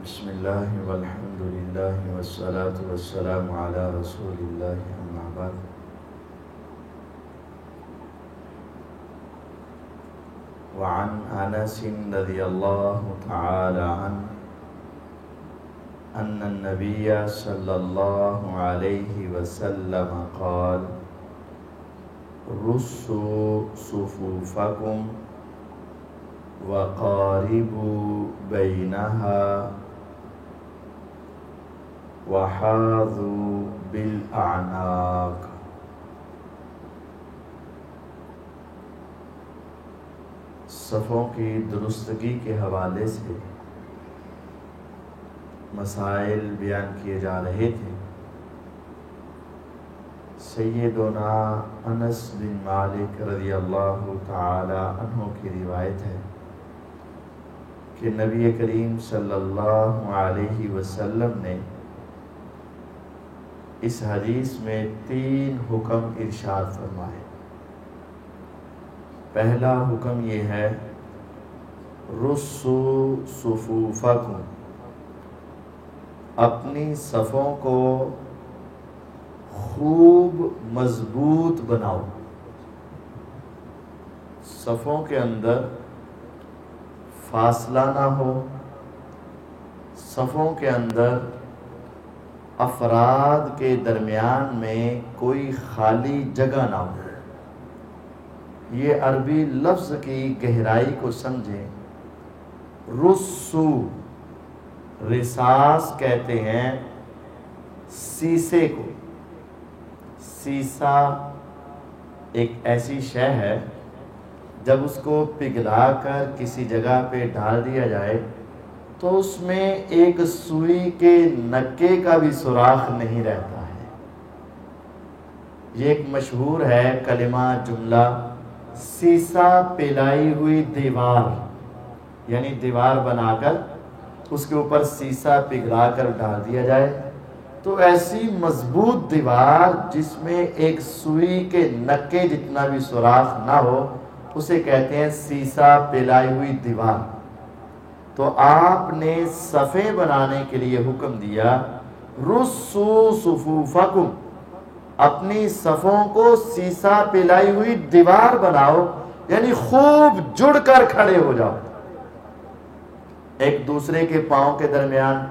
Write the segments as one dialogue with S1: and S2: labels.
S1: بسم اللہ والحمد للہ والصلاة والسلام علی رسول اللہ اما بعد وعن انس رضی اللہ تعالی عنہ ان النبی صلی اللہ علیہ وسلم قال رصوا صفوفکم وقاربوا بینہا وحاذوا بالاعناق۔ صفوں کی درستگی کے حوالے سے مسائل بیان کیے جا رہے تھے۔ سیدنا انس بن مالک رضی اللہ تعالی عنہ کی روایت ہے کہ نبی کریم صلی اللہ علیہ وسلم نے اس حدیث میں 3 حکم ارشاد فرمائے۔ پہلا حکم یہ ہے رصوا صفوفکم، اپنی صفوں کو خوب مضبوط بناؤ۔ صفوں کے اندر فاصلہ نہ ہو، صفوں کے اندر افراد کے درمیان میں کوئی خالی جگہ نہ ہو۔ یہ عربی لفظ کی گہرائی کو سمجھیں۔ رصو، رصاص کہتے ہیں سیسے کو۔ سیسا ایک ایسی شے ہے جب اس کو پگھلا کر کسی جگہ پہ ڈال دیا جائے تو اس میں ایک سوئی کے نکے کا بھی سوراخ نہیں رہتا ہے۔ یہ ایک مشہور ہے کلمہ جملہ، سیسا پلائی ہوئی دیوار، یعنی دیوار بنا کر اس کے اوپر سیسا پگھلا کر ڈال دیا جائے تو ایسی مضبوط دیوار جس میں ایک سوئی کے نکے جتنا بھی سوراخ نہ ہو اسے کہتے ہیں سیسا پلائی ہوئی دیوار۔ تو آپ نے صفیں بنانے کے لیے حکم دیا رصوا صفوفکم، اپنی صفوں کو سیسا پلائی ہوئی دیوار بناؤ، یعنی خوب جڑ کر کھڑے ہو جاؤ۔ ایک دوسرے کے پاؤں کے درمیان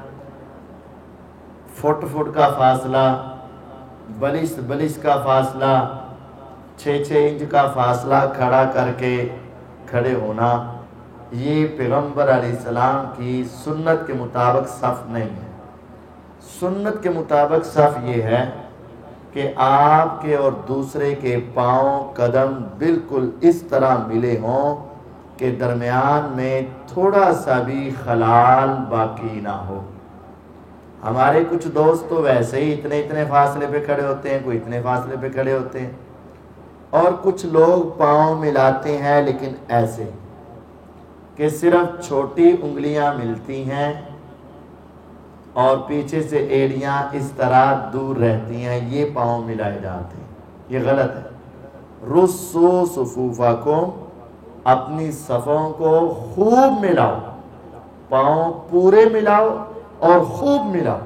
S1: فٹ کا فاصلہ، بلس کا فاصلہ، 6 انچ کا فاصلہ کھڑا کر کے کھڑے ہونا، یہ پیغمبر علیہ السلام کی سنت کے مطابق صف نہیں ہے۔ سنت کے مطابق صف یہ ہے کہ آپ کے اور دوسرے کے پاؤں قدم بالکل اس طرح ملے ہوں کہ درمیان میں تھوڑا سا بھی خلال باقی نہ ہو۔ ہمارے کچھ دوست تو ویسے ہی اتنے فاصلے پہ کھڑے ہوتے ہیں، کوئی اتنے فاصلے پہ کھڑے ہوتے ہیں، اور کچھ لوگ پاؤں ملاتے ہیں لیکن ایسے کہ صرف چھوٹی انگلیاں ملتی ہیں اور پیچھے سے ایڑیاں اس طرح دور رہتی ہیں، یہ پاؤں ملائے جاتے ہیں۔ یہ غلط ہے۔ رصوا صفوفکم، اپنی صفوں کو خوب ملاؤ، پاؤں پورے ملاؤ اور خوب ملاؤ،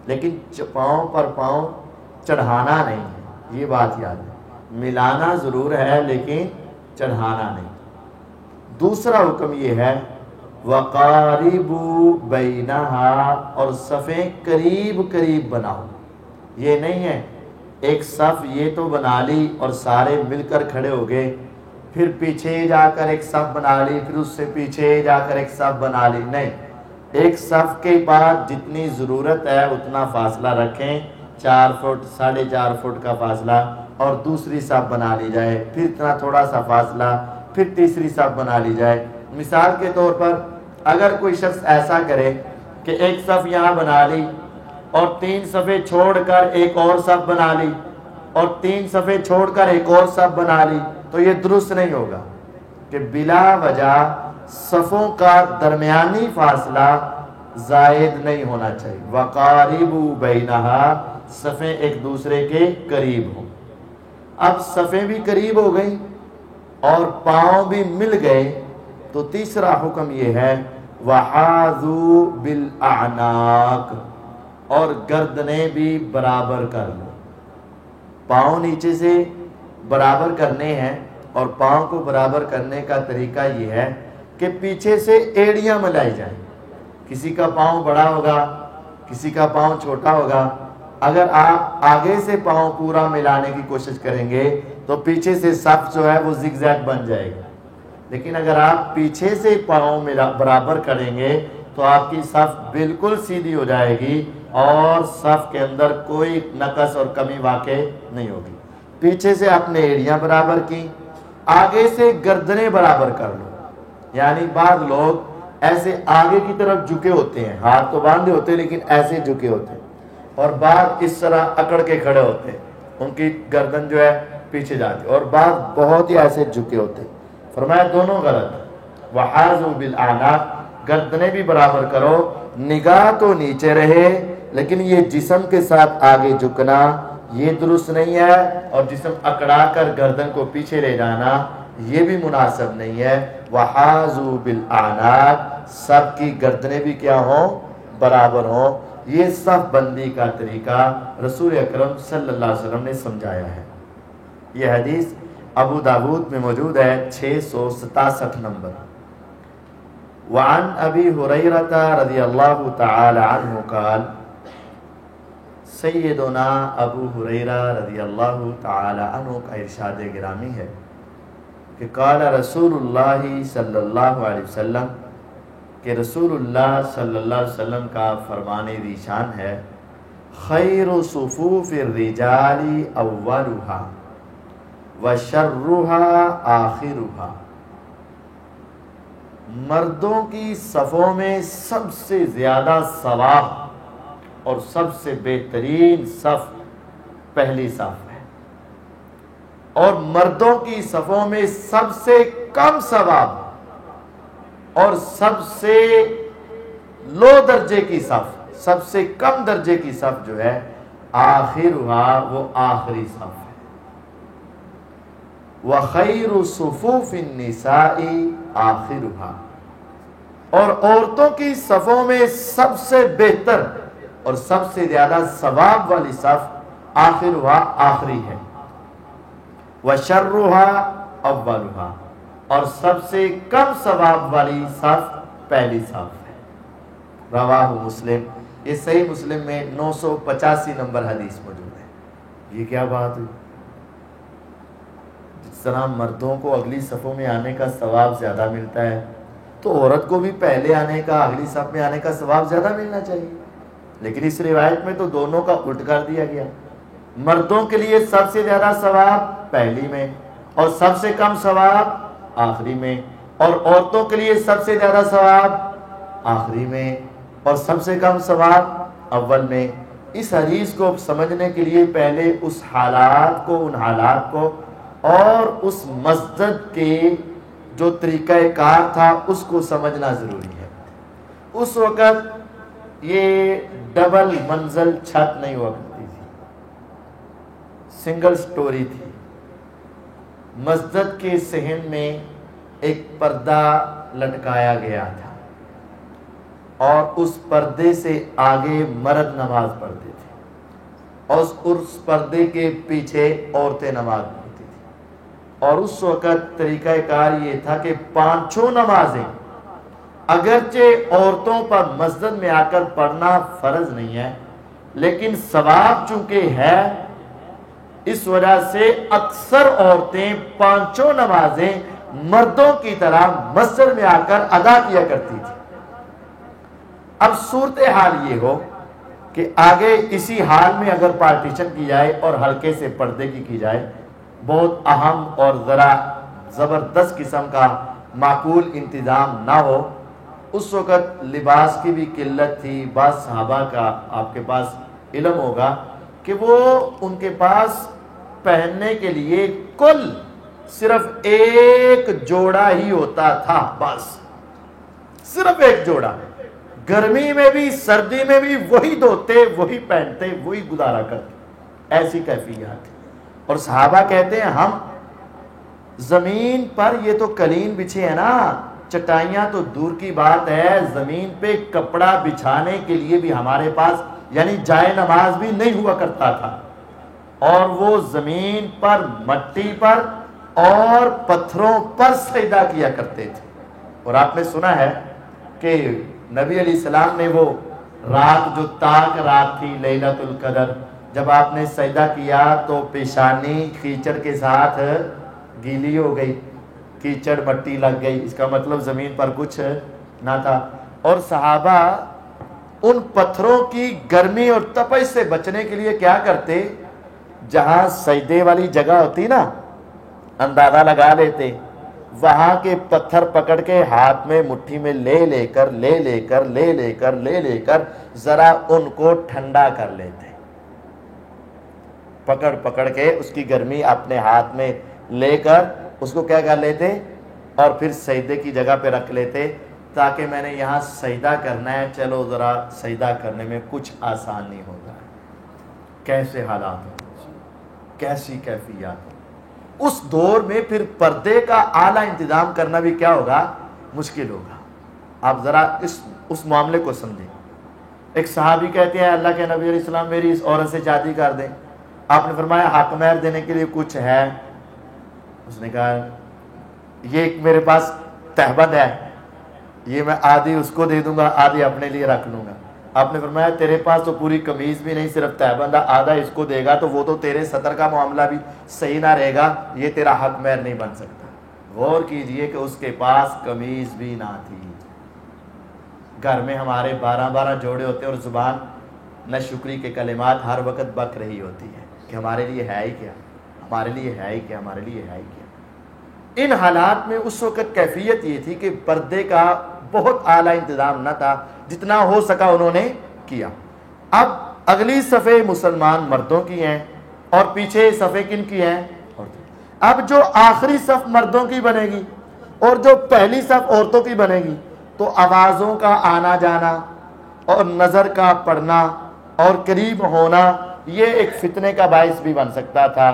S1: لیکن پاؤں پر پاؤں چڑھانا نہیں ہے، یہ بات یاد ہے۔ ملانا ضرور ہے لیکن چڑھانا نہیں۔ دوسرا حکم یہ ہے وقاربوا بینہا، اور صفیں قریب بناؤ۔ یہ نہیں ہے ایک صف یہ تو بنا لی اور سارے مل کر کھڑے ہو گئے، پھر پیچھے جا کر ایک صف بنا لی، پھر اس سے پیچھے جا کر ایک صف بنا لی، نہیں، ایک صف کے بعد جتنی ضرورت ہے اتنا فاصلہ رکھیں، 4 فٹ 4.5 فٹ کا فاصلہ، اور دوسری صف بنا لی جائے، پھر اتنا تھوڑا سا فاصلہ، پھر تیسری صف بنا لی جائے۔ مثال کے طور پر اگر کوئی شخص ایسا کرے کہ ایک صف یہاں بنا لی اور 3 صفیں چھوڑ کر ایک اور صف بنا لی اور 3 صفیں چھوڑ کر ایک اور صف بنا لی تو یہ درست نہیں ہوگا کہ بلا وجہ صفوں کا درمیانی فاصلہ زائد نہیں ہونا چاہیے۔ وقاربوا بینہا، صفیں ایک دوسرے کے قریب ہوں۔ اب صفیں بھی قریب ہو گئیں اور پاؤں بھی مل گئے تو تیسرا حکم یہ ہے وحاذو بالاعناق، اور گردنیں بھی برابر کر لو۔ پاؤں نیچے سے برابر کرنے ہیں، اور پاؤں کو برابر کرنے کا طریقہ یہ ہے کہ پیچھے سے ایڑیاں ملائی جائیں۔ کسی کا پاؤں بڑا ہوگا، کسی کا پاؤں چھوٹا ہوگا۔ اگر آپ آگے سے پاؤں پورا ملانے کی کوشش کریں گے تو پیچھے سے صف جو ہے وہ زگ زیگ بن جائے گا، لیکن اگر آپ پیچھے سے پاؤں برابر کریں گے تو آپ کی صف بالکل سیدھی ہو جائے گی اور صف کے اندر کوئی نقص اور کمی واقع نہیں ہوگی۔ پیچھے سے اپنے ایڑیاں برابر کی، آگے سے گردنیں برابر کر لو۔ یعنی بعض لوگ ایسے آگے کی طرف جھکے ہوتے ہیں، ہاتھ تو باندھے ہوتے ہیں لیکن ایسے جھکے ہوتے ہیں، اور بعض اس طرح اکڑ کے کھڑے ہوتے ہیں، ان کی گردن جو ہے پیچھے جاتی ہے، اور بعض بہت ہی ایسے جھکے ہوتے ہیں۔ فرمایا دونوں غلط۔ وحاذو بالاعناق، گردنیں بھی برابر کرو، نگاہ تو نیچے رہے لیکن یہ جسم کے ساتھ آگے جھکنا یہ درست نہیں ہے، اور جسم اکڑا کر گردن کو پیچھے لے جانا یہ بھی مناسب نہیں ہے۔ وحاذو بالاعناق، سب کی گردنیں بھی کیا ہوں؟ برابر ہوں۔ یہ صف بندی کا طریقہ رسول اکرم صلی اللہ علیہ وسلم نے سمجھایا ہے۔ یہ حدیث ابو داود میں موجود ہے 667 نمبر۔ وعن ابی ہریرہ رضی اللہ تعالی عنہ قال، سیدنا ابو ہریرہ رضی اللہ تعالی عنہ کا ارشاد گرامی ہے کہ قال رسول اللہ صلی اللہ علیہ وسلم، کہ رسول اللہ صلی اللہ علیہ وسلم کا فرمان ذی شان ہے، خیر صفوف الرجال اولها وشرها آخرها، مردوں کی صفوں میں سب سے زیادہ ثواب اور سب سے بہترین صف پہلی صف ہے، اور مردوں کی صفوں میں سب سے کم ثواب اور سب سے لو درجے کی صف، سب سے کم درجے کی صف جو ہے آخرها، وہ آخری صف ہے۔ وخیر صفوف النساء آخرها، اور عورتوں کی صفوں میں سب سے بہتر اور سب سے زیادہ ثواب والی صف آخرها، آخری ہے۔ وشرها اولها، اور سب سے کم ثواب والی صف پہلی صف ہے۔ رواہ مسلم، یہ صحیح مسلم میں 985 نمبر حدیث موجود ہے۔ یہ کیا بات ہوئی؟ جس طرح مردوں کو اگلی صفوں میں آنے کا ثواب زیادہ ملتا ہے تو عورت کو بھی پہلے آنے کا، اگلی صف میں آنے کا ثواب زیادہ ملنا چاہیے، لیکن اس روایت میں تو دونوں کا الٹ کر دیا گیا۔ مردوں کے لیے سب سے زیادہ ثواب پہلی میں اور سب سے کم ثواب آخری میں، اور عورتوں کے لیے سب سے زیادہ ثواب آخری میں اور سب سے کم ثواب اول میں۔ اس حدیث کو سمجھنے کے لیے پہلے اس حالات کو، ان حالات کو اور اس مسجد کے جو طریقہ کار تھا اس کو سمجھنا ضروری ہے۔ اس وقت یہ ڈبل منزل چھت نہیں ہوا کرتی تھی، سنگل سٹوری تھی۔ مسجد کے صحن میں ایک پردہ لٹکایا گیا تھا، اور اس پردے سے آگے مرد نماز پڑھتے تھے، اور اس پردے کے پیچھے عورتیں نماز پڑھتی تھیں۔ اور اس وقت طریقہ کار یہ تھا کہ پانچوں نمازیں اگرچہ عورتوں پر مسجد میں آ کر پڑھنا فرض نہیں ہے، لیکن ثواب چونکہ ہے، اس وجہ سے اکثر عورتیں پانچوں نمازیں مردوں کی طرح مسجد میں آ کر ادا کیا کرتی تھی۔ اب صورتحال یہ ہو کہ آگے اسی حال میں اگر پارٹیشن کی جائے اور ہلکے سے پردے کی جائے، بہت اہم اور ذرا زبردست قسم کا معقول انتظام نہ ہو، اس وقت لباس کی بھی قلت تھی۔ بعض صحابہ کا آپ کے پاس علم ہوگا کہ وہ ان کے پاس پہننے کے لیے کل صرف ایک جوڑا ہی ہوتا تھا، بس صرف ایک جوڑا، گرمی میں بھی سردی میں بھی وہی دھوتے، وہی پہنتے، وہی گزارا کرتے، ایسی کیفیت تھی۔ اور صحابہ کہتے ہیں ہم زمین پر، یہ تو قلین بچھے ہیں نا، چٹائیاں تو دور کی بات ہے، زمین پہ کپڑا بچھانے کے لیے بھی ہمارے پاس یعنی جائے نماز بھی نہیں ہوا کرتا تھا، اور وہ زمین پر، مٹی پر اور پتھروں پر سجدہ کیا کرتے تھے۔ اور آپ نے سنا ہے کہ نبی علیہ السلام نے وہ رات جو تاک رات تھی لیلۃ القدر، جب آپ نے سجدہ کیا تو پیشانی کیچڑ کے ساتھ گیلی ہو گئی، کیچڑ مٹی لگ گئی، اس کا مطلب زمین پر کچھ نہ تھا۔ اور صحابہ ان پتھروں کی گرمی اور تپش سے بچنے کے لیے کیا کرتے، جہاں سجدے والی جگہ ہوتی نا، اندازہ لگا لیتے، وہاں کے پتھر پکڑ کے ہاتھ میں مٹھی میں لے کر ذرا ان کو ٹھنڈا کر لیتے، پکڑ کے اس کی گرمی اپنے ہاتھ میں لے کر اس کو کیا کر لیتے، اور پھر سجدے کی جگہ پہ رکھ لیتے، تاکہ میں نے یہاں سجدہ کرنا ہے، چلو ذرا سجدہ کرنے میں کچھ آسان نہیں ہوگا۔ کیسے حالات ہوں، کیسی کیفیات ہوں۔ اس دور میں پھر پردے کا اعلیٰ انتظام کرنا بھی کیا ہوگا، مشکل ہوگا۔ آپ ذرا اس معاملے کو سمجھیں۔ ایک صحابی کہتے ہیں اللہ کے نبی علیہ السلام میری اس عورت سے شادی کر دیں، آپ نے فرمایا حق مہر دینے کے لیے کچھ ہے؟ اس نے کہا یہ ایک میرے پاس تہبند ہے، یہ میں آدھی اس کو دے دوں گا، آدھی اپنے لیے رکھ لوں گا۔ آپ نے فرمایا تیرے پاس تو پوری قمیض بھی نہیں، صرف تہبند ہے، آدھا اس کو دے گا تو وہ تو تیرے سطر کا معاملہ بھی صحیح نہ رہے گا، یہ تیرا حق مہر نہیں بن سکتا۔ غور کیجئے کہ اس کے پاس قمیض بھی نہ تھی۔ گھر میں ہمارے 12 جوڑے ہوتے ہیں اور زبان نہ شکری کے کلمات ہر وقت بک رہی ہوتی ہے کہ ہمارے لیے ہے ہی کیا، ہمارے لیے ہے ہی کیا، ہمارے لیے ہے ہی کیا۔ ان حالات میں اس وقت کیفیت یہ تھی کہ پردے کا بہت اعلیٰ انتظام نہ تھا، جتنا ہو سکا انہوں نے کیا۔ اب اگلی صفحے مسلمان مردوں کی ہیں اور پیچھے صفحے کن کی ہیں؟ اب جو آخری صف مردوں کی بنے گی اور جو پہلی صف عورتوں کی بنے گی تو آوازوں کا آنا جانا اور نظر کا پڑنا اور قریب ہونا یہ ایک فتنے کا باعث بھی بن سکتا تھا۔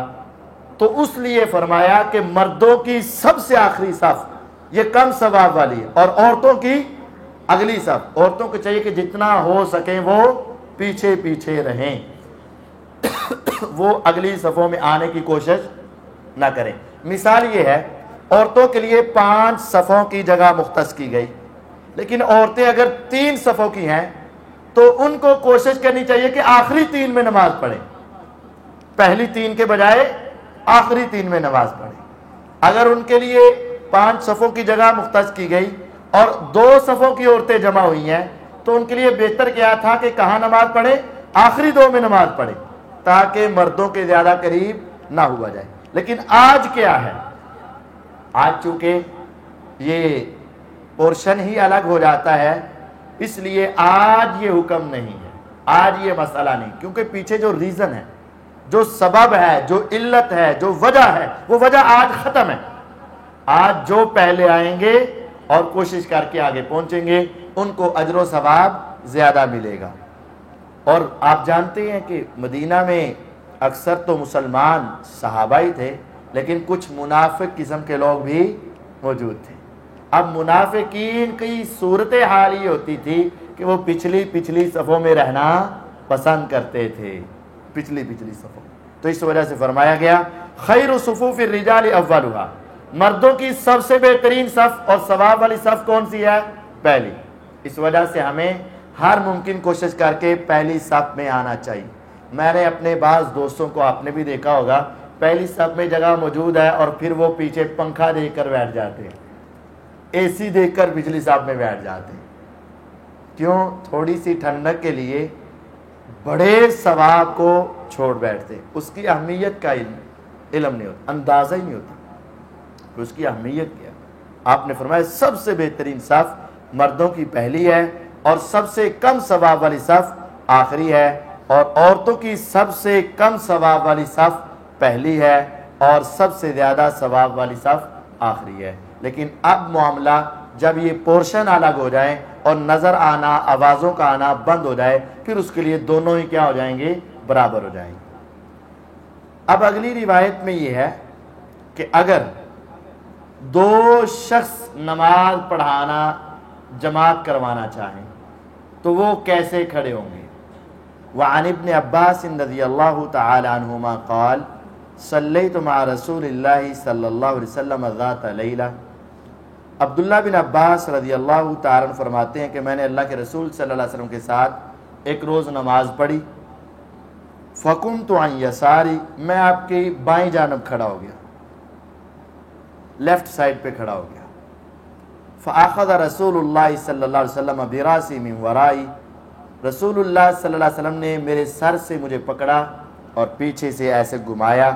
S1: تو اس لیے فرمایا کہ مردوں کی سب سے آخری صف یہ کم ثواب والی ہے، اور عورتوں کی اگلی صف۔ عورتوں کو چاہیے کہ جتنا ہو سکیں وہ پیچھے پیچھے رہیں، وہ اگلی صفوں میں آنے کی کوشش نہ کریں۔ مثال یہ ہے، عورتوں کے لیے 5 صفوں کی جگہ مختص کی گئی، لیکن عورتیں اگر 3 صفوں کی ہیں تو ان کو کوشش کرنی چاہیے کہ آخری 3 میں نماز پڑھیں، پہلی 3 کے بجائے آخری 3 میں نماز پڑھیں۔ اگر ان کے لیے 5 صفوں کی جگہ مختص کی گئی اور 2 صفوں کی عورتیں جمع ہوئی ہیں تو ان کے لیے بہتر کیا تھا کہ کہاں نماز پڑھیں؟ آخری 2 میں نماز پڑھیں، تاکہ مردوں کے زیادہ قریب نہ ہوا جائے۔ لیکن آج کیا ہے؟ آج چونکہ یہ پورشن ہی الگ ہو جاتا ہے، اس لیے آج یہ حکم نہیں ہے، آج یہ مسئلہ نہیں، کیونکہ پیچھے جو ریزن ہے، جو سبب ہے، جو علت ہے، جو وجہ ہے، وہ وجہ آج ختم ہے۔ آج جو پہلے آئیں گے اور کوشش کر کے آگے پہنچیں گے ان کو اجر و ثواب زیادہ ملے گا۔ اور آپ جانتے ہیں کہ مدینہ میں اکثر تو مسلمان صحابہ ہی تھے، لیکن کچھ منافق قسم کے لوگ بھی موجود تھے۔ اب منافقین کی صورتحال یہ ہوتی تھی کہ وہ پچھلی صفوں میں رہنا پسند کرتے تھے، پچھلی صفوں۔ تو اس وجہ سے فرمایا گیا خیر صفوف الرجال اولھا، مردوں کی سب سے بہترین صف اور ثواب والی صف کون سی ہے؟ پہلی۔ اس وجہ سے ہمیں ہر ممکن کوشش کر کے پہلی صف میں آنا چاہیے۔ میں نے اپنے بعض دوستوں کو، آپ نے بھی دیکھا ہوگا، پہلی صف میں جگہ موجود ہے اور پھر وہ پیچھے پنکھا دیکھ کر بیٹھ جاتے ہیں، اے سی دیکھ کر پچھلی صف میں بیٹھ جاتے ہیں۔ کیوں؟ تھوڑی سی ٹھنڈک کے لیے بڑے ثواب کو چھوڑ بیٹھتے، اس کی اہمیت کا علم نہیں ہوتا، اندازہ ہی نہیں ہوتا کہ اس کی اہمیت کیا۔ آپ نے فرمایا سب سے بہترین صف مردوں کی پہلی ہے اور سب سے کم ثواب والی صف آخری ہے، اور عورتوں کی سب سے کم ثواب والی صف پہلی ہے اور سب سے زیادہ ثواب والی صف آخری ہے۔ لیکن اب معاملہ جب یہ پورشن الگ ہو جائیں اور نظر آنا، آوازوں کا آنا بند ہو جائے، پھر اس کے لیے دونوں ہی کیا ہو جائیں گے؟ برابر ہو جائیں گے۔ اب اگلی روایت میں یہ ہے کہ اگر دو شخص نماز پڑھانا جماعت کروانا چاہیں تو وہ کیسے کھڑے ہوں گے؟ وعن ابن عباس رضی اللہ تعالی عنہما قال صلیت مع رسول اللہ صلی اللہ علیہ وسلم ذات لیلہ۔ عبداللہ بن عباس رضی اللہ تعالی عنہ فرماتے ہیں کہ میں نے اللہ کے رسول صلی اللہ علیہ وسلم کے ساتھ ایک روز نماز پڑھی، فقمت عن یساری، میں آپ کی بائیں جانب کھڑا ہو گیا، لیفٹ سائڈ پہ کھڑا ہو گیا۔ فاخذ رسول اللہ صلی اللہ علیہ وسلم براسی من ورائی، رسول اللہ صلی اللہ علیہ وسلم نے میرے سر سے مجھے پکڑا اور پیچھے سے ایسے گھمایا،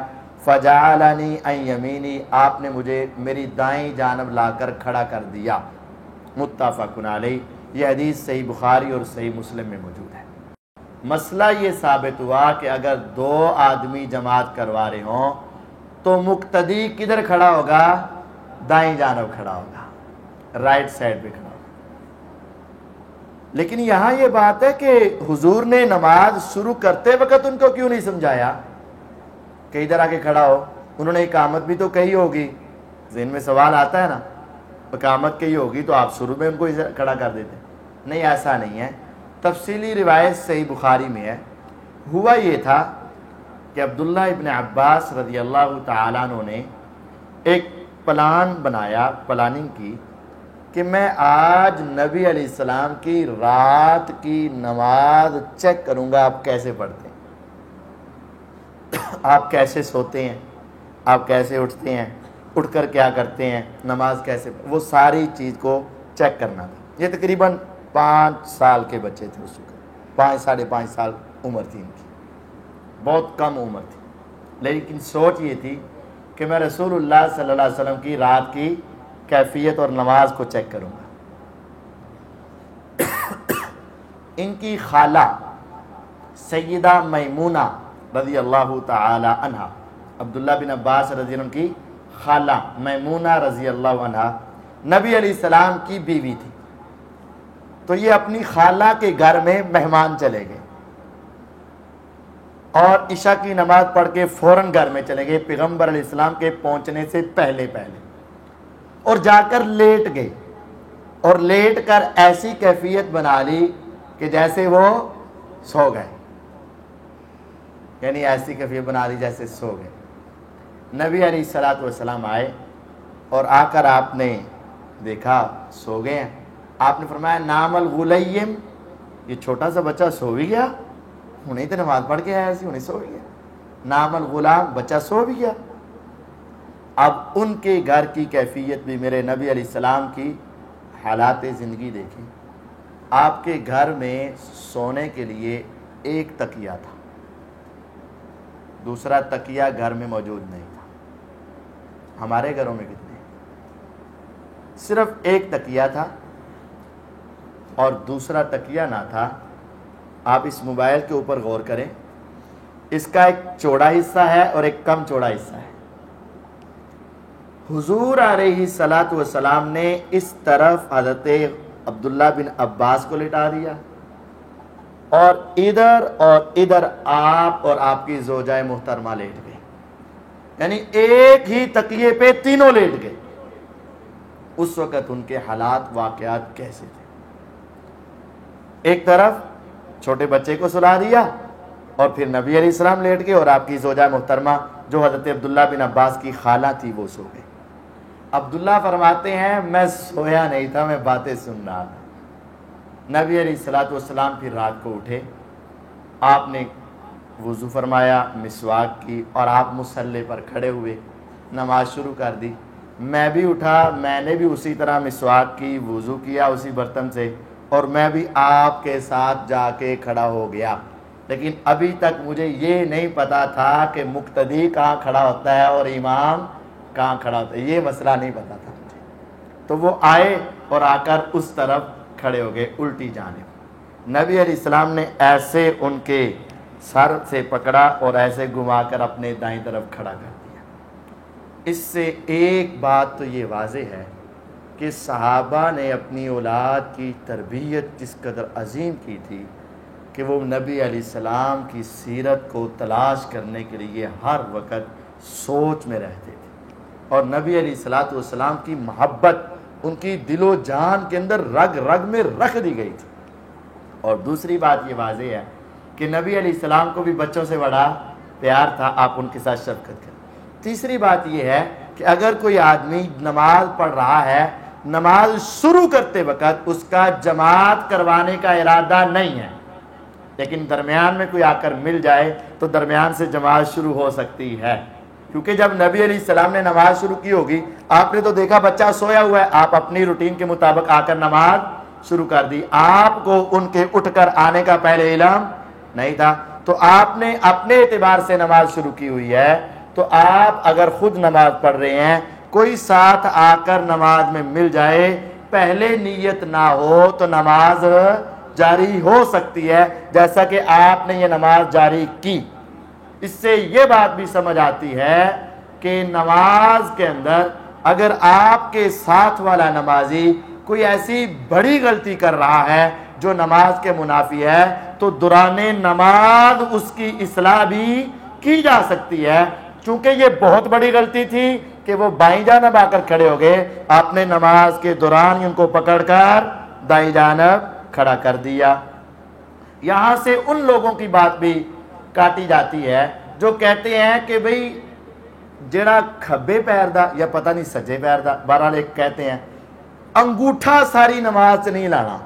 S1: فجعلنی عن یمینی، آپ نے مجھے میری دائیں جانب لا کر کھڑا کر دیا۔ متفق علیہ، یہ حدیث صحیح بخاری اور صحیح مسلم میں موجود ہے۔ مسئلہ یہ ثابت ہوا کہ اگر دو آدمی جماعت کروا رہے ہوں تو مقتدی کدھر کھڑا ہوگا؟ دائیں جانب کھڑا ہوگا، رائٹ سائڈ پہ کھڑا ہوگا۔ لیکن یہاں یہ بات ہے کہ حضور نے نماز شروع کرتے وقت ان کو کیوں نہیں سمجھایا کہ ادھر آ کے کھڑا ہو؟ انہوں نے اقامت بھی تو کہی ہوگی، ذہن میں سوال آتا ہے نا، اقامت کہی ہوگی تو آپ شروع میں ان کو کھڑا کر دیتے۔ نہیں، ایسا نہیں ہے، تفصیلی روایت صحیح بخاری میں ہے۔ ہوا یہ تھا کہ عبداللہ ابن عباس رضی اللہ تعالیٰ عنہ نے ایک پلان بنایا، پلاننگ کی کہ میں آج نبی علیہ السلام کی رات کی نماز چیک کروں گا، آپ کیسے پڑھتے ہیں، آپ کیسے سوتے ہیں، آپ کیسے اٹھتے ہیں، اٹھ کر کیا کرتے ہیں، نماز کیسے، وہ ساری چیز کو چیک کرنا تھا۔ یہ تقریباً 5 سال کے بچے تھے اس وقت، 5 ساڑھے 5 سال عمر تھی ان کی، بہت کم عمر تھی، لیکن سوچ یہ تھی کہ میں رسول اللہ صلی اللہ علیہ وسلم کی رات کی کیفیت اور نماز کو چیک کروں گا۔ ان کی خالہ سیدہ میمونہ رضی اللہ تعالی عنہ، عبداللہ بن عباس رضی اللہ عنہ کی خالہ میمونہ رضی اللہ عنہ نبی علیہ السلام کی بیوی تھی، تو یہ اپنی خالہ کے گھر میں مہمان چلے گئے اور عشاء کی نماز پڑھ کے فوراً گھر میں چلے گئے پیغمبر علیہ السلام کے پہنچنے سے پہلے اور جا کر لیٹ گئے، اور لیٹ کر ایسی کیفیت بنا لی کہ جیسے وہ سو گئے، یعنی ایسی کیفیت بنا لی جیسے سو گئے۔ نبی علیہ الصلوۃ والسلام آئے اور آ کر آپ نے دیکھا سو گئے ہیں۔ آپ نے فرمایا نام الغلیم، یہ چھوٹا سا بچہ سو بھی گیا، انہیں تو نماز پڑھ کے آیا سی، انہیں سو بھی گیا۔ نام الغلام، بچہ سو بھی گیا۔ اب ان کے گھر کی کیفیت بھی میرے نبی علیہ السلام کی حالات زندگی دیکھیں۔ آپ کے گھر میں سونے کے لیے ایک تکیہ تھا، دوسرا تکیہ گھر میں موجود نہیں تھا۔ ہمارے گھروں میں کتنے؟ صرف ایک تکیہ تھا اور دوسرا تکیہ نہ تھا۔ آپ اس موبائل کے اوپر غور کریں، اس کا ایک چوڑا حصہ ہے اور ایک کم چوڑا حصہ ہے۔ حضور علیہ الصلوۃ والسلام نے اس طرف حضرت عبداللہ بن عباس کو لٹا دیا اور ادھر آپ اور آپ کی زوجہ محترمہ لیٹ گئے، یعنی ایک ہی تکیے پہ تینوں لیٹ گئے۔ اس وقت ان کے حالات واقعات کیسے تھے؟ ایک طرف چھوٹے بچے کو سلا دیا اور پھر نبی علیہ السلام لیٹ گئے اور آپ کی زوجہ محترمہ جو حضرت عبداللہ بن عباس کی خالہ تھی وہ سو گئے۔ عبداللہ فرماتے ہیں میں سویا نہیں تھا، میں باتیں سن رہا تھا۔ نبی علیہ الصلوۃ والسلام پھر رات کو اٹھے، آپ نے وضو فرمایا، مسواک کی اور آپ مصلی پر کھڑے ہوئے، نماز شروع کر دی۔ میں بھی اٹھا، میں نے بھی اسی طرح مسواک کی، وضو کیا اسی برتن سے، اور میں بھی آپ کے ساتھ جا کے کھڑا ہو گیا۔ لیکن ابھی تک مجھے یہ نہیں پتا تھا کہ مقتدی کہاں کھڑا ہوتا ہے اور امام کہاں کھڑا ہوتا ہے، یہ مسئلہ نہیں پتا تھا مجھے۔ تو وہ آئے اور آ کر اس طرف کھڑے ہو گئے، الٹی جانب۔ نبی علیہ السلام نے ایسے ان کے سر سے پکڑا اور ایسے گھما کر اپنے دائیں طرف کھڑا کر دیا۔ اس سے ایک بات تو یہ واضح ہے کہ صحابہ نے اپنی اولاد کی تربیت جس قدر عظیم کی تھی کہ وہ نبی علیہ السلام کی سیرت کو تلاش کرنے کے لیے ہر وقت سوچ میں رہتے تھے۔ اور نبی علیہ الصلوۃ والسلام کی محبت ان کی دل و جان کے اندر رگ رگ میں رکھ دی گئی تھی۔ اور دوسری بات یہ واضح ہے کہ نبی علیہ السلام کو بھی بچوں سے بڑا پیار تھا، آپ ان کے ساتھ شفقت کریں۔ تیسری بات یہ ہے کہ اگر کوئی آدمی نماز پڑھ رہا ہے، نماز شروع کرتے وقت اس کا جماعت کروانے کا ارادہ نہیں ہے، لیکن درمیان میں کوئی آ کر مل جائے تو درمیان سے جماعت شروع ہو سکتی ہے، کیونکہ جب نبی علیہ السلام نے نماز شروع کی ہوگی، آپ نے تو دیکھا بچہ سویا ہوا ہے، آپ اپنی روٹین کے مطابق آ کر نماز شروع کر دی، آپ کو ان کے اٹھ کر آنے کا پہلے علم نہیں تھا، تو آپ نے اپنے اعتبار سے نماز شروع کی ہوئی ہے، تو آپ اگر خود نماز پڑھ رہے ہیں، کوئی ساتھ آ کر نماز میں مل جائے، پہلے نیت نہ ہو تو نماز جاری ہو سکتی ہے، جیسا کہ آپ نے یہ نماز جاری کی۔ اس سے یہ بات بھی سمجھ آتی ہے کہ نماز کے اندر اگر آپ کے ساتھ والا نمازی کوئی ایسی بڑی غلطی کر رہا ہے جو نماز کے منافی ہے، تو دوران نماز اس کی اصلاح بھی کی جا سکتی ہے، چونکہ یہ بہت بڑی غلطی تھی کہ وہ بائیں جانب آ کر کھڑے ہو گئے، آپ نے نماز کے دوران ان کو پکڑ کر دائیں جانب کھڑا کر دیا۔ یہاں سے ان لوگوں کی بات بھی کاٹی جاتی ہے جو کہتے ہیں کہ بھئی جڑا کھبے پیر دا یا پتہ نہیں سجے پیر دا، بہرحال ایک کہتے ہیں انگوٹھا ساری نماز سے نہیں لانا،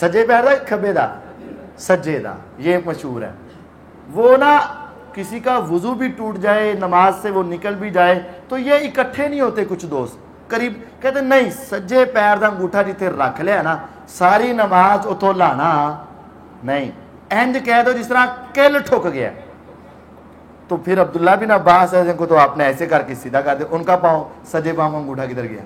S1: سجے پیر دا کھبے دا، سجے دا، یہ مشہور ہے۔ وہ نا کسی کا وضو بھی ٹوٹ جائے، نماز سے وہ نکل بھی جائے تو یہ اکٹھے نہیں ہوتے، کچھ دوست قریب کہتے نہیں سجے پیر دا انگوٹھا جتے رکھ لیا نا، ساری نماز اتھو لانا نہیں، اینج کہہ دو جس طرح کل ٹھک گیا، تو پھر عبداللہ بن عباس ہے جن کو تو آپ نے ایسے کر کے سیدھا کر دیا، ان کا پاؤں سجے پاؤں کا انگوٹھا کدھر گیا؟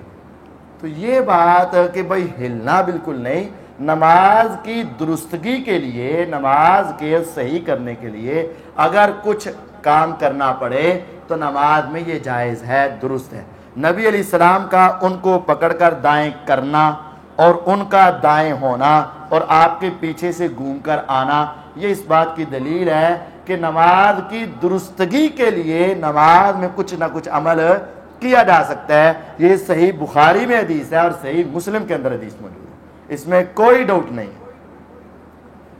S1: تو یہ بات کہ بھائی ہلنا بالکل نہیں، نماز کی درستگی کے لیے، نماز کے صحیح کرنے کے لیے اگر کچھ کام کرنا پڑے تو نماز میں یہ جائز ہے، درست ہے۔ نبی علیہ السلام کا ان کو پکڑ کر دائیں کرنا اور ان کا دائیں ہونا اور آپ کے پیچھے سے گھوم کر آنا، یہ اس بات کی دلیل ہے کہ نماز کی درستگی کے لیے نماز میں کچھ نہ کچھ عمل کیا جا سکتا ہے۔ یہ صحیح بخاری میں حدیث ہے اور صحیح مسلم کے اندر حدیث موجود ہے، اس میں کوئی ڈاؤٹ نہیں۔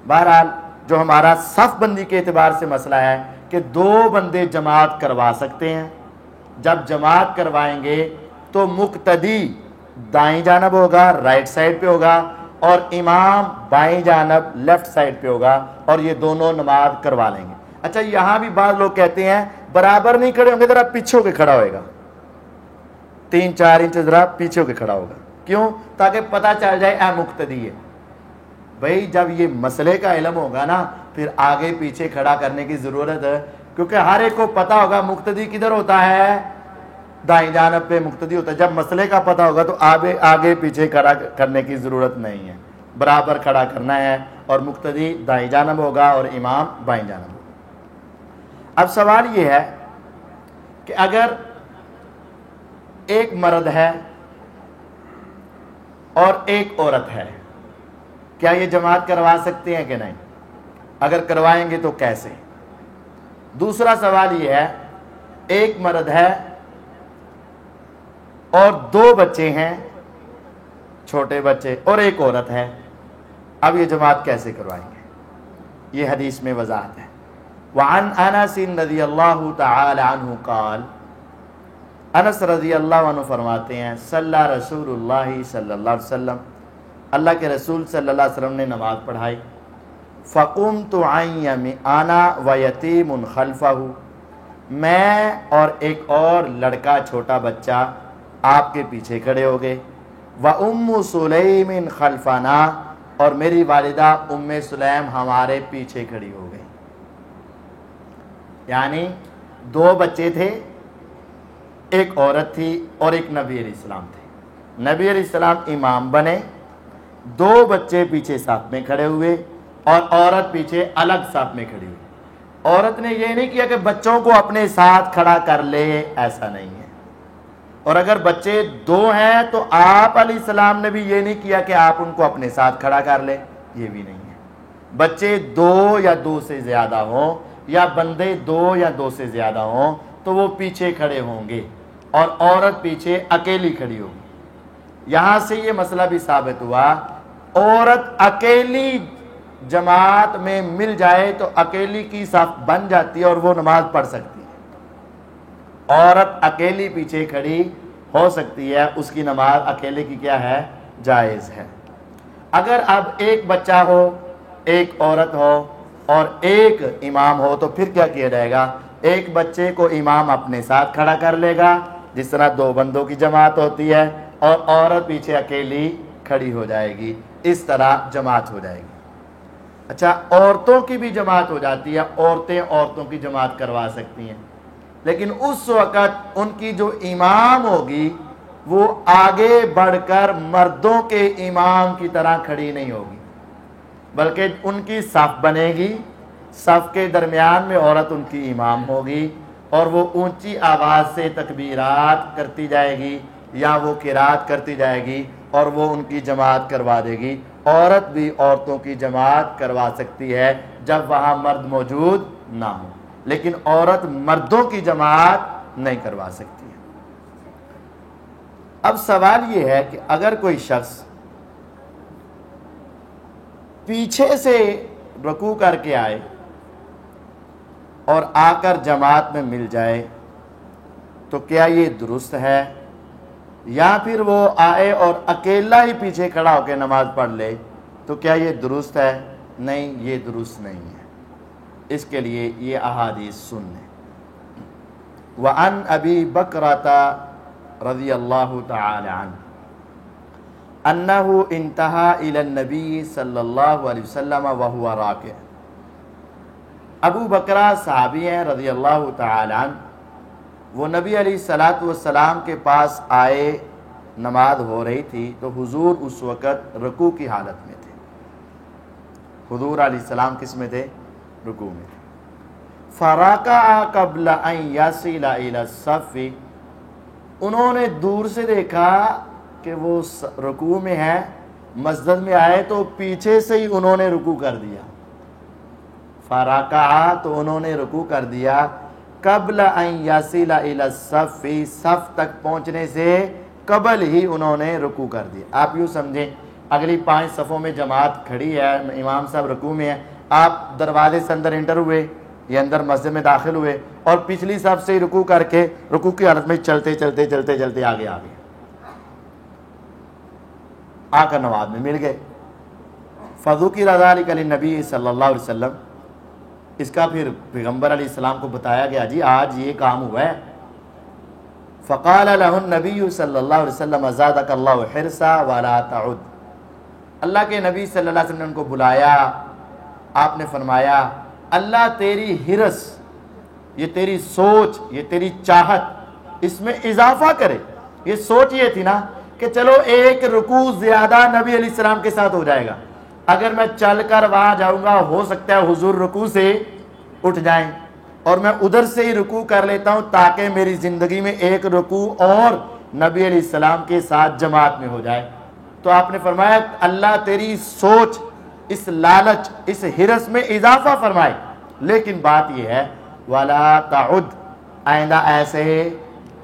S1: بہرحال جو ہمارا صف بندی کے اعتبار سے مسئلہ ہے کہ 2 بندے جماعت کروا سکتے ہیں، جب جماعت کروائیں گے تو مقتدی دائیں جانب ہوگا، رائٹ سائڈ پہ ہوگا، اور امام بائیں جانب لیفٹ سائڈ پہ ہوگا، اور یہ دونوں نماز کروا لیں گے۔ اچھا یہاں بھی بعض لوگ کہتے ہیں برابر نہیں کھڑے ہوں گے، ذرا پیچھے ہو کے کھڑا ہوئے گا، 3-4 انچ ذرا پیچھے ہو کے کھڑا ہوگا، کیوں؟ تاکہ پتہ چل جائے اے مقتدی ہے۔ بھئی جب یہ مسئلے کا علم ہوگا نا پھر آگے پیچھے کھڑا کرنے کی ضرورت ہے، کیونکہ ہر ایک کو پتہ ہوگا مقتدی کدھر ہوتا ہے، دائیں جانب پہ مقتدی ہوتا ہے۔ جب مسئلے کا پتہ ہوگا تو آگے پیچھے کھڑا کرنے کی ضرورت نہیں ہے، برابر کھڑا کرنا ہے، اور مقتدی دائیں جانب ہوگا اور امام بائیں جانب ہوگا۔ اب سوال یہ ہے کہ اگر ایک مرد ہے اور ایک عورت ہے، کیا یہ جماعت کروا سکتے ہیں کہ نہیں؟ اگر کروائیں گے تو کیسے؟ دوسرا سوال یہ ہے ایک مرد ہے اور 2 بچے ہیں، چھوٹے بچے، اور ایک عورت ہے، اب یہ جماعت کیسے کروائیں گے؟ یہ حدیث میں وضاحت ہے۔ وعن انس رضی اللہ تعالی عنہ قال، انس رضی اللہ عنہ فرماتے ہیں صلی رسول اللہ صلی اللہ علیہ وسلم، اللہ کے رسول صلی اللہ علیہ وسلم نے نماز پڑھائی، فقمت عن انا ویتیم خلفہ، میں اور ایک اور لڑکا چھوٹا بچہ آپ کے پیچھے کھڑے ہو گئے، وَأُمُّ سُلَيْمٍ خَلْفَنَا، اور میری والدہ ام سلیم ہمارے پیچھے کھڑی ہو گئی۔ یعنی 2 بچے تھے، ایک عورت تھی اور ایک نبی علیہ السلام تھے۔ نبی علیہ السلام امام بنے، 2 بچے پیچھے صف میں کھڑے ہوئے اور عورت پیچھے الگ صف میں کھڑی ہوئی۔ عورت نے یہ نہیں کیا کہ بچوں کو اپنے ساتھ کھڑا کر لے، ایسا نہیں ہے۔ اور اگر بچے 2 ہیں تو آپ علیہ السلام نے بھی یہ نہیں کیا کہ آپ ان کو اپنے ساتھ کھڑا کر لیں، یہ بھی نہیں ہے۔ بچے 2 یا 2 سے زیادہ ہوں، یا بندے 2 یا 2 سے زیادہ ہوں تو وہ پیچھے کھڑے ہوں گے، اور عورت پیچھے اکیلی کھڑی ہوگی۔ یہاں سے یہ مسئلہ بھی ثابت ہوا، عورت اکیلی جماعت میں مل جائے تو اکیلی کی صف بن جاتی ہے اور وہ نماز پڑھ سکتی ہے۔ عورت اکیلی پیچھے کھڑی ہو سکتی ہے، اس کی نماز اکیلے کی کیا ہے؟ جائز ہے۔ اگر اب ایک بچہ ہو، ایک عورت ہو اور ایک امام ہو تو پھر کیا کیا جائے گا؟ ایک بچے کو امام اپنے ساتھ کھڑا کر لے گا، جس طرح دو بندوں کی جماعت ہوتی ہے، اور عورت پیچھے اکیلی کھڑی ہو جائے گی، اس طرح جماعت ہو جائے گی۔ اچھا، عورتوں کی بھی جماعت ہو جاتی ہے، عورتیں عورتوں کی جماعت کروا سکتی ہیں، لیکن اس وقت ان کی جو امام ہوگی وہ آگے بڑھ کر مردوں کے امام کی طرح کھڑی نہیں ہوگی، بلکہ ان کی صف بنے گی، صف کے درمیان میں عورت ان کی امام ہوگی، اور وہ اونچی آواز سے تکبیرات کرتی جائے گی یا وہ قرات کرتی جائے گی اور وہ ان کی جماعت کروا دے گی۔ عورت بھی عورتوں کی جماعت کروا سکتی ہے جب وہاں مرد موجود نہ ہو، لیکن عورت مردوں کی جماعت نہیں کروا سکتی ہے۔ اب سوال یہ ہے کہ اگر کوئی شخص پیچھے سے رکوع کر کے آئے اور آ کر جماعت میں مل جائے تو کیا یہ درست ہے؟ یا پھر وہ آئے اور اکیلا ہی پیچھے کھڑا ہو کے نماز پڑھ لے تو کیا یہ درست ہے؟ نہیں، یہ درست نہیں ہے۔ اس کے لیے یہ احادیث سن لیں۔ وعن ابی بکرۃ رضی اللہ تعالی عنہ انہ انتہا الی النبی صلی اللہ علیہ وسلم وہو راکع۔ ابو بکرہ صحابی ہیں رضی اللہ تعالی عنہ، وہ نبی علیہ الصلوۃ والسلام کے پاس آئے، نماز ہو رہی تھی تو حضور اس وقت رکوع کی حالت میں تھے۔ حضور علیہ السلام کس میں تھے؟ رکوع میں تھے۔ فرکع قبل ان یصل الی الصف، انہوں نے دور سے دیکھا کہ وہ رکوع میں ہے، مسجد میں آئے تو پیچھے سے ہی انہوں نے رکوع کر دیا۔ فرکع تو انہوں نے رکوع کر دیا، قبل ان یصل الی الصف، صف تک پہنچنے سے قبل ہی انہوں نے رکوع کر دیا۔ آپ یوں سمجھیں، اگلی 5 صفوں میں جماعت کھڑی ہے، امام صاحب رکوع میں ہے، آپ دروازے سے اندر انٹر ہوئے یا اندر مسجد میں داخل ہوئے اور پچھلی صف سے رکوع کر کے رکوع کی حالت میں چلتے چلتے چلتے چلتے آگے آ گئے، آ کر نماز میں مل گئے۔ فذکر ذلک للنبی صلی اللہ علیہ وسلم، اس کا پھر پیغمبر علیہ السلام کو بتایا گیا، جی آج یہ کام ہوا ہے۔ فقال له النبی صلی اللہ علیہ وسلم زادک اللہ حرصا ولا تعد، اللہ کے نبی صلی اللہ علیہ وسلم نے ان کو بلایا، آپ نے فرمایا اللہ تیری حرص، یہ تیری سوچ، یہ تیری چاہت، اس میں اضافہ کرے۔ یہ سوچ یہ تھی نا کہ چلو ایک رکوع زیادہ نبی علیہ السلام کے ساتھ ہو جائے گا، اگر میں چل کر وہاں جاؤں گا ہو سکتا ہے حضور رکوع سے اٹھ جائیں اور میں ادھر سے ہی رکوع کر لیتا ہوں تاکہ میری زندگی میں ایک رکوع اور نبی علیہ السلام کے ساتھ جماعت میں ہو جائے۔ تو آپ نے فرمایا اللہ تیری سوچ، اس لالچ، اس حرص میں اضافہ فرمائے، لیکن بات یہ ہے وَلَا تَعُدْ، آئندہ ایسے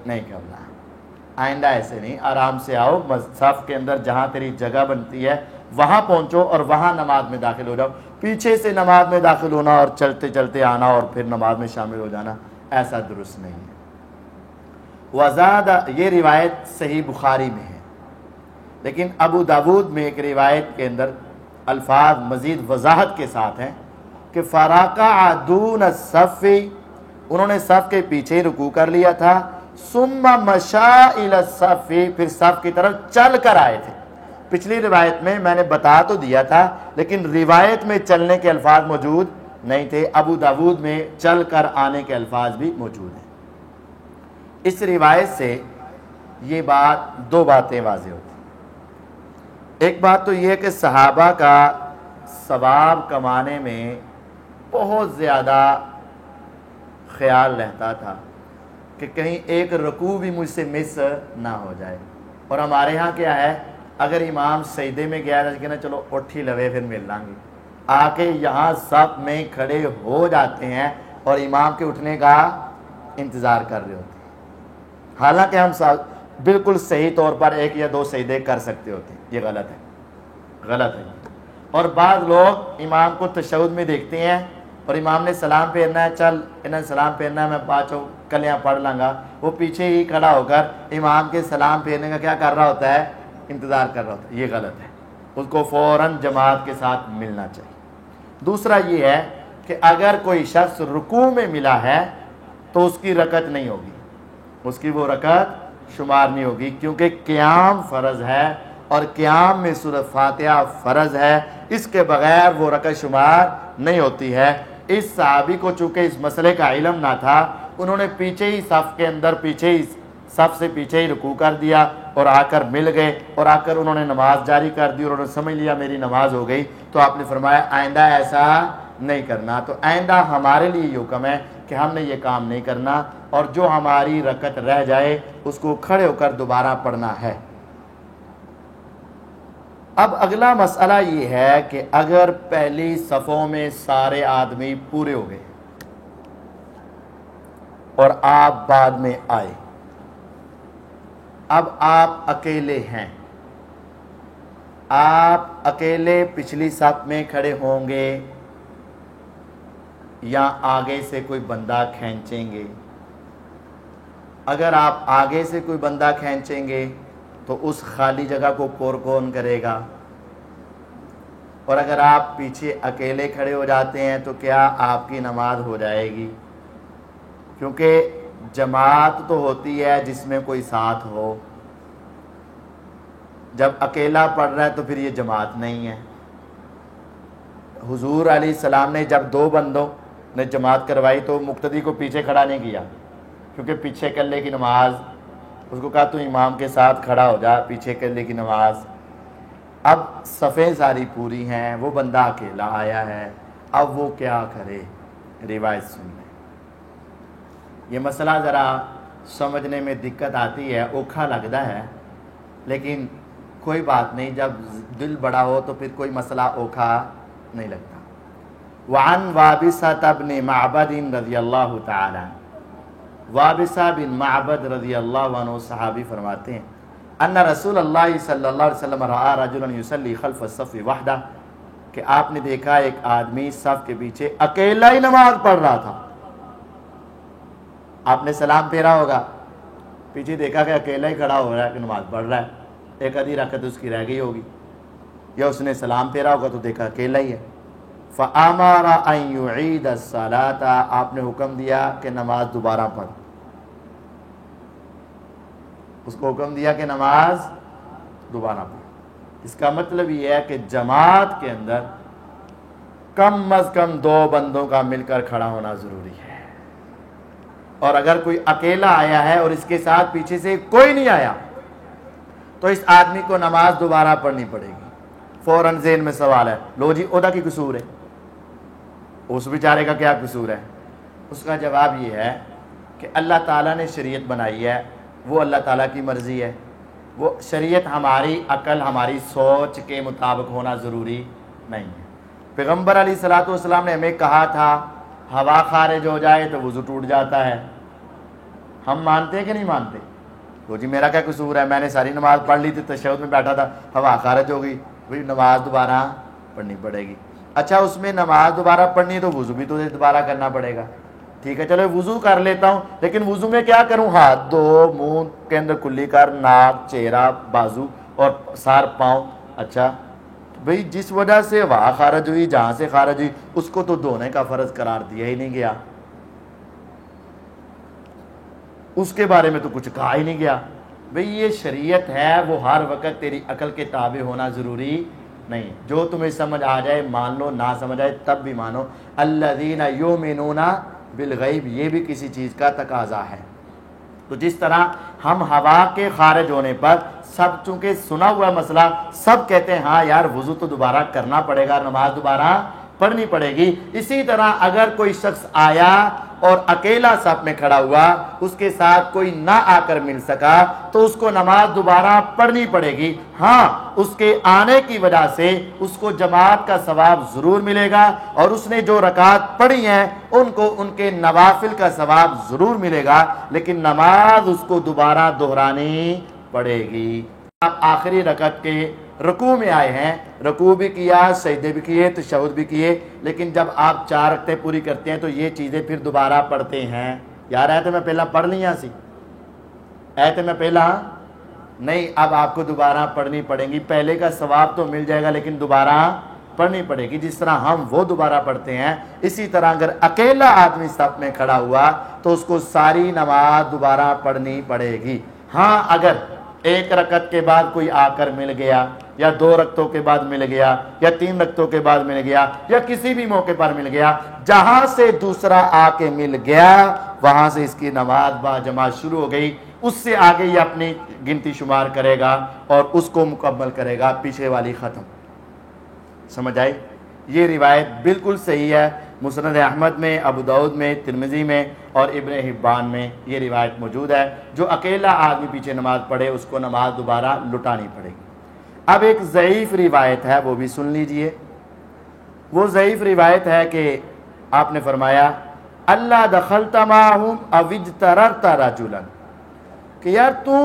S1: نہیں کرنا، آئندہ ایسے نہیں، آرام سے آؤ، صف کے اندر جہاں تیری جگہ بنتی ہے وہاں پہنچو اور وہاں نماز میں داخل ہو جاؤ۔ پیچھے سے نماز میں داخل ہونا اور چلتے چلتے آنا اور پھر نماز میں شامل ہو جانا، ایسا درست نہیں ہے۔ وزاد، یہ روایت صحیح بخاری میں ہے، لیکن ابو داود میں ایک روایت کے اندر الفاظ مزید وضاحت کے ساتھ ہیں کہ فرکع دون الصف، انہوں نے صف کے پیچھے ہی رکوع کر لیا تھا، ثم مشى الى الصف، پھر صف کی طرف چل کر آئے تھے۔ پچھلی روایت میں میں نے بتا تو دیا تھا لیکن روایت میں چلنے کے الفاظ موجود نہیں تھے، ابو داود میں چل کر آنے کے الفاظ بھی موجود ہیں۔ اس روایت سے یہ بات، دو باتیں واضح ہوتی ہیں۔ ایک بات تو یہ کہ صحابہ کا ثواب کمانے میں بہت زیادہ خیال رہتا تھا کہ کہیں ایک رکوع بھی مجھ سے مس نہ ہو جائے، اور ہمارے ہاں کیا ہے، اگر امام سجدے میں گیا تو کہنا چلو اٹھ ہی لوے پھر مل لیں گے، آ کے یہاں صف میں کھڑے ہو جاتے ہیں اور امام کے اٹھنے کا انتظار کر رہے ہوتے ہیں۔ حالانکہ ہم بالکل صحیح طور پر 1 یا 2 سجدے کر سکتے ہوتے ہیں. یہ غلط ہے، غلط ہے. اور بعض لوگ امام کو تشہد میں دیکھتے ہیں اور امام نے سلام پھیرنا ہے، چل انہیں سلام پھیرنا ہے، میں 5 کلیاں پڑھ لوں گا، وہ پیچھے ہی کھڑا ہو کر امام کے سلام پھیرنے کا کیا کر رہا ہوتا ہے؟ انتظار کر رہا ہوتا ہے. یہ غلط ہے، اس کو فوراً جماعت کے ساتھ ملنا چاہیے. دوسرا یہ ہے کہ اگر کوئی شخص رکوع میں ملا ہے تو اس کی رکعت نہیں ہوگی، اس کی وہ رکعت شمار نہیں ہوگی، کیونکہ قیام فرض ہے اور قیام میں سورۃ فاتحہ فرض ہے، اس کے بغیر وہ رکعت شمار نہیں ہوتی ہے. اس صحابی کو چونکہ اس مسئلے کا علم نہ تھا، انہوں نے پیچھے ہی صف کے اندر پیچھے ہی صف سے پیچھے ہی رکوع کر دیا اور آ کر مل گئے اور آ کر انہوں نے نماز جاری کر دی اور انہوں نے سمجھ لیا میری نماز ہو گئی. تو آپ نے فرمایا آئندہ ایسا نہیں کرنا. تو آئندہ ہمارے لیے یہ حکم ہے کہ ہم نے یہ کام نہیں کرنا، اور جو ہماری رکعت رہ جائے اس کو کھڑے ہو کر دوبارہ پڑھنا ہے. اب اگلا مسئلہ یہ ہے کہ اگر پہلی صفوں میں سارے آدمی پورے ہو گئے اور آپ بعد میں آئے، اب آپ اکیلے ہیں، آپ اکیلے پچھلی صف میں کھڑے ہوں گے یا آگے سے کوئی بندہ کھینچیں گے؟ اگر آپ آگے سے کوئی بندہ کھینچیں گے تو اس خالی جگہ کو پر کون کرے گا؟ اور اگر آپ پیچھے اکیلے کھڑے ہو جاتے ہیں تو کیا آپ کی نماز ہو جائے گی؟ کیونکہ جماعت تو ہوتی ہے جس میں کوئی ساتھ ہو، جب اکیلا پڑھ رہا ہے تو پھر یہ جماعت نہیں ہے. حضور علیہ السلام نے جب 2 بندوں نے جماعت کروائی تو مقتدی کو پیچھے کھڑا نہیں کیا، کیونکہ پیچھے کلے کی نماز، اس کو کہا تو امام کے ساتھ کھڑا ہو جا، پیچھے کلے کی نماز. اب صفیں ساری پوری ہیں، وہ بندہ اکیلا آیا ہے، اب وہ کیا کرے؟ روایت سن لیں. یہ مسئلہ ذرا سمجھنے میں دقت آتی ہے، اوکھا لگتا ہے، لیکن کوئی بات نہیں، جب دل بڑا ہو تو پھر کوئی مسئلہ اوکھا نہیں لگتا. وعن وابصہ بن معبد رضی اللہ تعالی عنہ، وابصہ بن معبد رضی اللہ عنہ صحابی فرماتے ہیں ان رسول اللہ صلی اللہ علیہ وسلم رأى رجلا يصلي خلف الصف وحدہ، کہ آپ نے دیکھا ایک آدمی صف کے پیچھے اکیلا ہی نماز پڑھ رہا تھا. آپ نے سلام پھیرا ہوگا، پیچھے دیکھا کہ اکیلا ہی کھڑا ہو رہا ہے کہ نماز پڑھ رہا ہے، ایک آدھی رکعت اس کی رہ گئی ہوگی، یا اس نے سلام پھیرا ہوگا تو دیکھا اکیلا ہی ہے. فَأَمَرَ أَن يُعِيدَ الصَّلَاةَ، آپ نے حکم دیا کہ نماز دوبارہ پڑھ. اس کو حکم دیا کہ نماز دوبارہ پڑھ. اس کا مطلب یہ ہے کہ جماعت کے اندر کم از کم 2 بندوں کا مل کر کھڑا ہونا ضروری ہے. اور اگر کوئی اکیلا آیا ہے اور اس کے ساتھ پیچھے سے کوئی نہیں آیا تو اس آدمی کو نماز دوبارہ پڑھنی پڑے گی. فوراً ذہن میں سوال ہے، لو جی اودا کی قصور ہے، اس بیچارے کا کیا قصور ہے؟ اس کا جواب یہ ہے کہ اللہ تعالیٰ نے شریعت بنائی ہے، وہ اللہ تعالیٰ کی مرضی ہے. وہ شریعت ہماری عقل، ہماری سوچ کے مطابق ہونا ضروری نہیں ہے. پیغمبر علیہ الصلوۃ والسلام نے ہمیں کہا تھا ہوا خارج ہو جائے تو وضو ٹوٹ جاتا ہے. ہم مانتے ہیں کہ نہیں مانتے؟ تو جی میرا کیا قصور ہے، میں نے ساری نماز پڑھ لی تھی، تشہد میں بیٹھا تھا، ہوا خارج ہو گئی، بھئی نماز دوبارہ پڑھنی پڑے گی. اچھا اس میں نماز دوبارہ پڑھنی ہے تو وضو بھی تو دوبارہ کرنا پڑے گا. ٹھیک ہے چلو وضو کر لیتا ہوں، لیکن وضو میں کیا کروں؟ ہاتھ دھو، منہ کے اندر کلی کر، ناک، چہرہ، بازو اور سار پاؤں. اچھا بھئی جس وجہ سے وہاں خارج ہوئی، جہاں سے خارج ہوئی، اس کو تو دھونے کا فرض قرار دیا ہی نہیں گیا، اس کے بارے میں تو کچھ کہا ہی نہیں گیا. بھئی یہ شریعت ہے، وہ ہر وقت تیری عقل کے تابع ہونا ضروری نہیں. جو تمہیں سمجھ آ جائے مان لو، نہ سمجھ آئے تب بھی مانو. الذین یؤمنون بالغیب، یہ بھی کسی چیز کا تقاضا ہے. تو جس طرح ہم ہوا کے خارج ہونے پر سب چونکہ سنا ہوا مسئلہ، سب کہتے ہیں ہاں یار وضو تو دوبارہ کرنا پڑے گا، نماز دوبارہ پڑھنی پڑے گی۔ اسی طرح اگر کوئی شخص آیا اور اکیلا صف میں کھڑا ہوا، اس کے ساتھ کوئی نہ آ کر مل سکا، تو اس کو نماز دوبارہ پڑھنی پڑے گی۔ ہاں، اس کے آنے کی وجہ سے اس کو جماعت کا ثواب ضرور ملے گا، اور اس نے جو رکعت پڑھی ہیں ان کو ان کے نوافل کا ثواب ضرور ملے گا، لیکن نماز اس کو دوبارہ دہرانی پڑے گی۔ آپ آخری رکعت کے رکوع میں آئے ہیں، رکوع بھی کیا، سجدے بھی کیے، تشہد بھی کیے، لیکن جب آپ 4 رکعتیں پوری کرتے ہیں تو یہ چیزیں پھر دوبارہ پڑھتے ہیں۔ یار ایتے میں پہلا پڑھ لیا سی، ایتے میں پہلا نہیں، اب آپ کو دوبارہ پڑھنی پڑیں گی۔ پہلے کا ثواب تو مل جائے گا لیکن دوبارہ پڑھنی پڑے گی۔ جس طرح ہم وہ دوبارہ پڑھتے ہیں، اسی طرح اگر اکیلا آدمی صف میں کھڑا ہوا تو اس کو ساری نماز دوبارہ پڑھنی پڑے گی۔ ہاں، اگر 1 رکعت کے بعد کوئی آ کر مل گیا، یا 2 رکعتوں کے بعد مل گیا، یا 3 رکعتوں کے بعد مل گیا، یا کسی بھی موقع پر مل گیا، جہاں سے دوسرا آ کے مل گیا وہاں سے اس کی نماز با جماعت شروع ہو گئی۔ اس سے آگے یہ اپنی گنتی شمار کرے گا اور اس کو مکمل کرے گا، پیچھے والی ختم۔ سمجھ آئی؟ یہ روایت بالکل صحیح ہے، مسند احمد میں، ابو داؤد میں، ترمذی میں اور ابن حبان میں یہ روایت موجود ہے۔ جو اکیلا آدمی پیچھے نماز پڑھے اس کو نماز دوبارہ لٹانی پڑے گی۔ اب ایک ضعیف روایت ہے، وہ بھی سن لیجئے۔ وہ ضعیف روایت ہے کہ آپ نے فرمایا اللہ دخلت معہم او اجتررت رجلا، کہ یار تو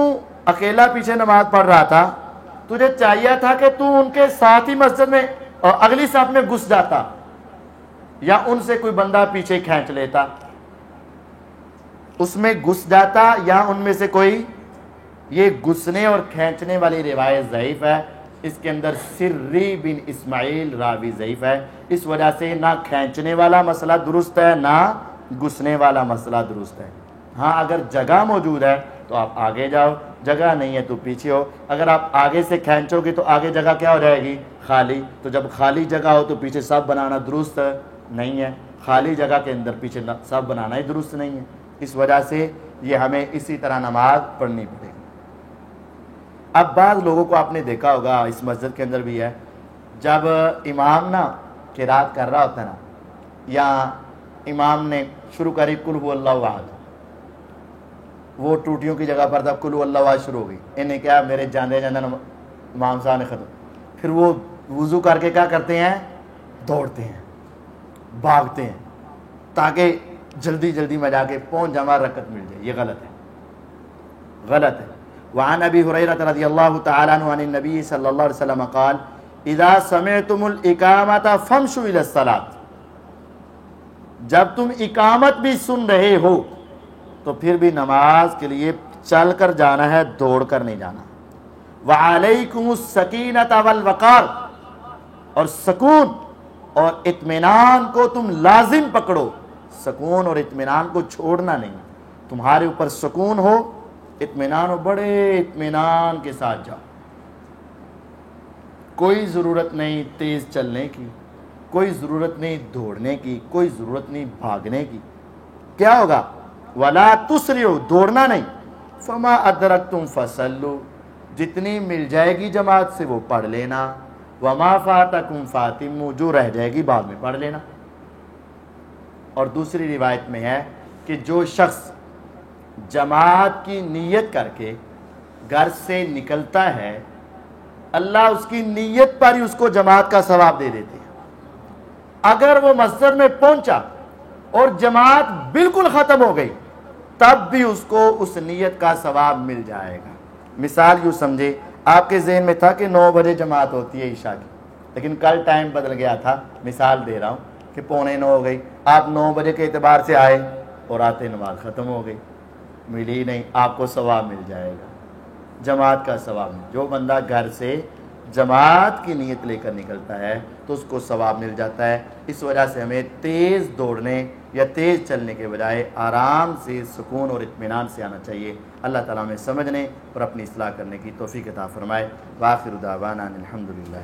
S1: اکیلا پیچھے نماز پڑھ رہا تھا، تجھے چاہیے تھا کہ تو ان کے ساتھ ہی مسجد میں اور اگلی صف میں گھس جاتا، یا ان سے کوئی بندہ پیچھے کھینچ لیتا، اس میں گھس جاتا، یا ان میں سے کوئی۔ یہ گھسنے اور کھینچنے والی روایت ضعیف ہے، اس کے اندر سری بن اسماعیل راوی ضعیف ہے، اس وجہ سے نہ کھینچنے والا مسئلہ درست ہے نہ گھسنے والا مسئلہ درست ہے۔ ہاں، اگر جگہ موجود ہے تو آپ آگے جاؤ، جگہ نہیں ہے تو پیچھے ہو۔ اگر آپ آگے سے کھینچو گے تو آگے جگہ کیا ہو جائے گی؟ خالی۔ تو جب خالی جگہ ہو تو پیچھے صف بنانا درست نہیں ہے، خالی جگہ کے اندر پیچھے صف بنانا ہی درست نہیں ہے۔ اس وجہ سے یہ ہمیں اسی طرح نماز پڑھنی پڑے گی۔ اب بعض لوگوں کو آپ نے دیکھا ہوگا، اس مسجد کے اندر بھی ہے، جب امام نا قرات کر رہا ہوتا ہے نا، یا امام نے شروع کری قل هو اللہ احد، وہ ٹوٹیوں کی جگہ پر تب قل هو اللہ احد شروع ہو گئی، انہیں کیا میرے جاندے امام صاحب نے ختم، پھر وہ وضو کر کے کیا کرتے ہیں؟ دوڑتے ہیں، بھاگتے ہیں، تاکہ جلدی جلدی میں جا کے پہنچ جاؤں، رکعت مل جائے۔ یہ غلط ہے، غلط ہے۔ وعن ابی ہریرہ رضی اللہ تعالی عنہ عن النبی صلی اللہ علیہ وسلم قال اذا سمعتم الاقامۃ فامشوا الی الصلاۃ، جب تم اقامت بھی سن رہے ہو تو پھر بھی نماز کے لیے چل کر جانا ہے، دوڑ کر نہیں جانا۔ وعلیکم السکینۃ والوقار، اور سکون اور اطمینان کو تم لازم پکڑو، سکون اور اطمینان کو چھوڑنا نہیں۔ تمہارے اوپر سکون ہو، اطمینان ہو، بڑے اطمینان کے ساتھ جاؤ، کوئی ضرورت نہیں تیز چلنے کی، کوئی ضرورت نہیں دوڑنے کی، کوئی ضرورت نہیں بھاگنے کی۔ کیا ہوگا؟ وَلَا تُسْرِعُوا، دوڑنا نہیں۔ فَمَا أَدْرَكْتُمْ فَصَلُّوا، جتنی مل جائے گی جماعت سے وہ پڑھ لینا، وَمَا فَاتَكُمْ فَاتِمُّوا، جو رہ جائے گی بعد میں پڑھ لینا۔ اور دوسری روایت میں ہے کہ جو شخص جماعت کی نیت کر کے گھر سے نکلتا ہے، اللہ اس کی نیت پر ہی اس کو جماعت کا ثواب دے دیتے ہیں۔ اگر وہ مسجد میں پہنچا اور جماعت بالکل ختم ہو گئی تب بھی اس کو اس نیت کا ثواب مل جائے گا۔ مثال یوں سمجھے، آپ کے ذہن میں تھا کہ 9 بجے جماعت ہوتی ہے عشاء کی، لیکن کل ٹائم بدل گیا تھا، مثال دے رہا ہوں کہ 8:45 ہو گئی، آپ 9 بجے کے اعتبار سے آئے اور آتے نماز ختم ہو گئی، ملی نہیں، آپ کو ثواب مل جائے گا، جماعت کا ثواب۔ جو بندہ گھر سے جماعت کی نیت لے کر نکلتا ہے تو اس کو ثواب مل جاتا ہے۔ اس وجہ سے ہمیں تیز دوڑنے یا تیز چلنے کے بجائے آرام سے، سکون اور اطمینان سے آنا چاہیے۔ اللہ تعالیٰ ہمیں سمجھنے اور اپنی اصلاح کرنے کی توفیق عطا فرمائے۔ وآخر دعوانا الحمدللہ۔